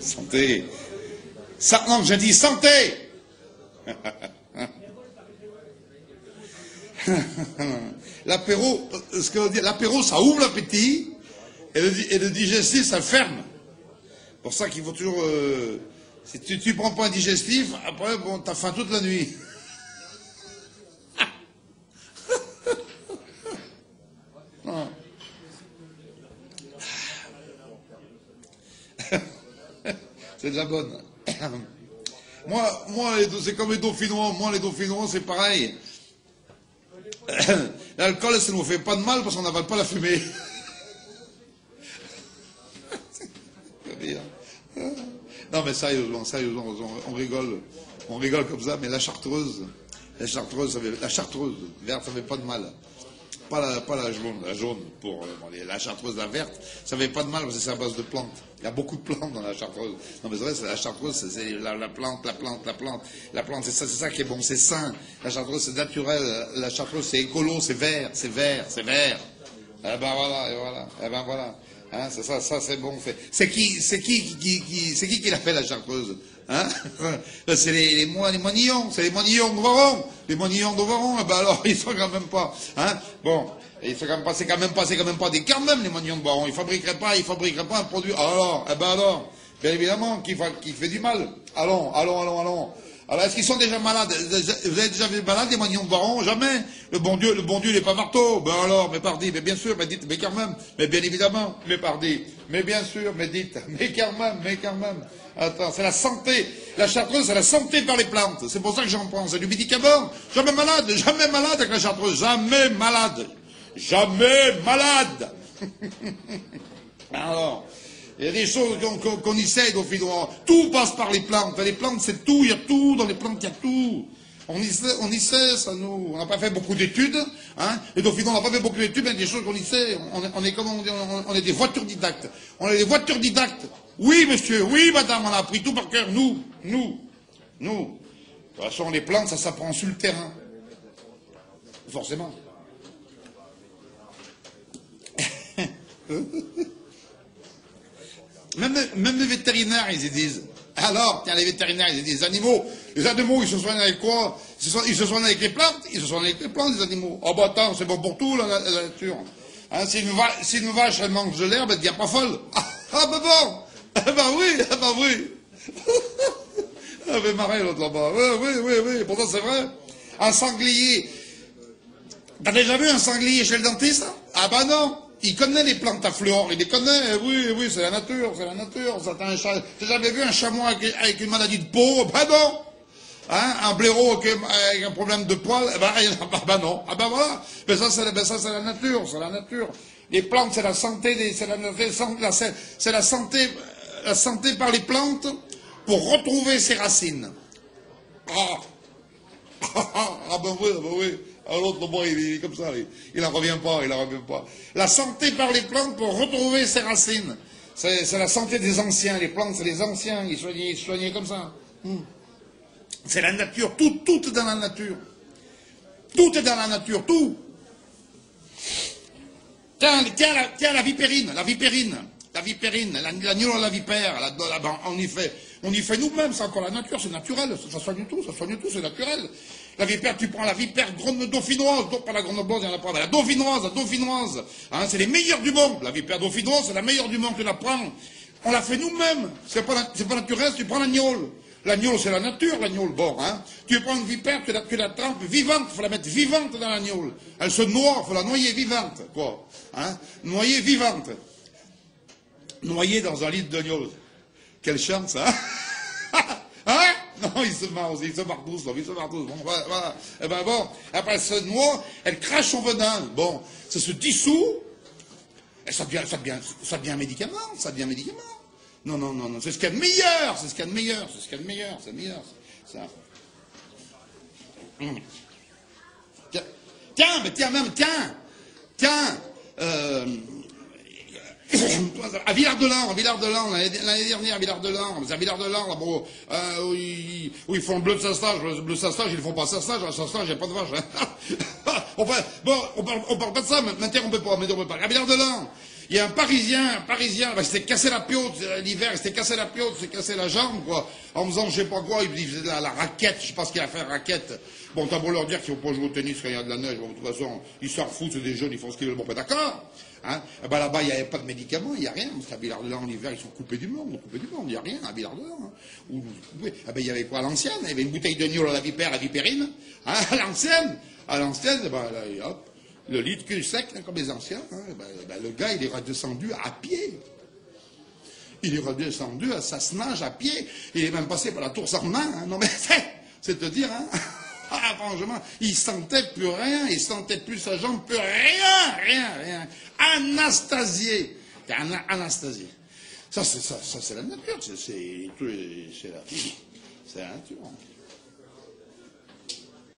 Santé. Non, j'ai dit santé. L'apéro, ce que veut dire, l'apéro, ça ouvre l'appétit, et le digestif, ça ferme. C'est pour ça qu'il faut toujours, si tu prends pas un digestif, après, bon, t'as faim toute la nuit. Non. C'est déjà bonne. Moi, c'est comme les dauphinois. Moi, les dauphinois, c'est pareil. L'alcool, ça ne nous fait pas de mal parce qu'on n'avale pas la fumée. Non, mais sérieusement, on rigole comme ça, mais la chartreuse verte, ça fait pas de mal. Pas la jaune pour la chartreuse, la verte, ça fait pas de mal parce que c'est à base de plantes. Il y a beaucoup de plantes dans la chartreuse. Non mais c'est vrai, la chartreuse, c'est la plante. La plante, c'est ça qui est bon, c'est sain. La chartreuse, c'est naturel. La chartreuse, c'est écolo, c'est vert. Eh ben voilà, et voilà. Eh ben voilà. Hein, c'est ça c'est bon. C'est qui l'a fait la chartreuse? Hein? C'est les moignons, c'est les moignons d'Ovaron. Les moignons d'Ovaron, eh ben alors, ils sont quand même pas, hein? Bon, c'est quand même pas des carmes, les moignons d'Ovaron. Ils fabriqueraient pas un produit. Alors, eh ben alors, bien évidemment, qui fait du mal. Allons. Alors, est-ce qu'ils sont déjà malades? Vous avez déjà vu malade, les moignons de Baron? Jamais. Le bon Dieu, il est pas marteau. Ben alors, mais pardi, mais bien sûr, mais dites, mais quand même, mais bien évidemment, mais pardi, mais bien sûr, mais dites, mais quand même. Attends, c'est la santé. La chartreuse, c'est la santé par les plantes. C'est pour ça que j'en prends. C'est du médicament. Jamais malade avec la chartreuse. Jamais malade. Alors. Il y a des choses qu'on essaie dauphinois. Tout passe par les plantes. Les plantes, c'est tout. Il y a tout. Dans les plantes, il y a tout. On y sait, ça nous. On n'a pas fait beaucoup d'études. Hein. Les dauphinois, on n'a pas fait beaucoup d'études, mais il y a des choses qu'on y sait. On est comme on est des voitures didactes. On est des voitures didactes. Oui, monsieur. Oui, madame, on a appris tout par cœur. Nous. De toute façon, les plantes, ça s'apprend sur le terrain. Forcément. Même les vétérinaires, ils y disent. Alors, tiens, les vétérinaires, ils disent, les animaux, ils se soignent avec quoi? Ils se soignent avec les plantes? Ils se soignent avec les plantes, les animaux. Oh, bah attends, c'est bon pour tout, la nature. Hein, si une vache, elle mange de l'herbe, elle devient pas folle. Ah, bah bon! Ah, bah oui! Elle avait marrer, l'autre là-bas. Oui, pourtant c'est vrai. Un sanglier. T'as déjà vu un sanglier chez le dentiste? Ah, bah non! Il connaît les plantes à fluor, il les connaît, oui, c'est la nature. T'as jamais vu un chamois avec une maladie de peau? Ben non! Hein, un blaireau avec un problème de poils? Ben non. Ah ben voilà. Mais ça, c'est la nature, Les plantes, c'est la santé, c'est la santé par les plantes pour retrouver ses racines. Ah ben oui. L'autre, bon, il est comme ça, il n'en revient pas. La santé par les plantes pour retrouver ses racines. C'est la santé des anciens. Les plantes, c'est les anciens. Ils soignaient comme ça. C'est la nature. Tout est dans la nature. Tout est dans la nature. Tout. Tiens, la vipérine. L'agneau à la vipère. On y fait nous-mêmes. C'est encore la nature. C'est naturel. Ça soigne tout. C'est naturel. La vipère, tu prends la vipère dauphinoise, pas la grande blonde, il y en a pas, la dauphinoise. Hein, c'est les meilleurs du monde. La vipère dauphinoise, c'est la meilleure du monde, tu la prends. On la fait nous-mêmes. C'est pas naturel, tu prends l'agneau. L'agneau, c'est la nature, l'agneau, bon, hein. Tu prends une vipère, tu la trempes vivante, il faut la mettre vivante dans l'agneau. Elle se noie, il faut la noyer vivante, quoi. Hein, noyer vivante. Noyer dans un litre d'agneau. Quelle chance, hein. Hein? Non, ils se marrent tous. Bon, voilà. Eh ben bon, après elle se noie, elle crache son venin. Bon, ça se dissout, et ça devient un médicament, Non, c'est ce qu'il y a de meilleur, c'est meilleur, ça. Tiens, à Villard-de-Lans, l'année dernière, à Villard-de-Lans, bon, où ils font le bleu de Saint-Stage, ils ne font pas Saint-Stage, à Saint-Stage, il n'y a pas de vache, hein. On parle pas de ça, m'interrompez pas, à Villard-de-Lans, Il y a un Parisien, il s'était cassé la piote l'hiver, il s'était cassé la piote, il s'est cassé la jambe, quoi, en faisant je sais pas quoi, il faisait de la raquette, je sais pas ce qu'il a fait, raquette. Bon, t'as beau leur dire qu'il faut pas jouer au tennis quand il y a de la neige, bon, de toute façon, ils s'en foutent, c'est des jeunes, ils font ce qu'ils veulent, bon, ben d'accord. Hein. Et ben là-bas, il n'y avait pas de médicaments, il n'y a rien, parce qu'à Villard-de-Lans, en hiver, ils sont coupés du monde, il n'y a rien à Villard-de-Lans. Hein. Ah ben, il y avait quoi à l'ancienne? Il y avait une bouteille de gnôle à la vipère, à Vipérine, hein, à l'ancienne, ben, là, hop. Le lit de cul sec, hein, comme les anciens, hein, le gars, il est redescendu à pied. Il est redescendu à sa nage à pied. Il est même passé par la tour sans main. Hein. Non mais c'est te dire, hein. Ah, franchement, il sentait plus rien, il sentait plus sa jambe, plus rien. Anastasié. Anastasié. Ça, c'est la nature. C'est la nature.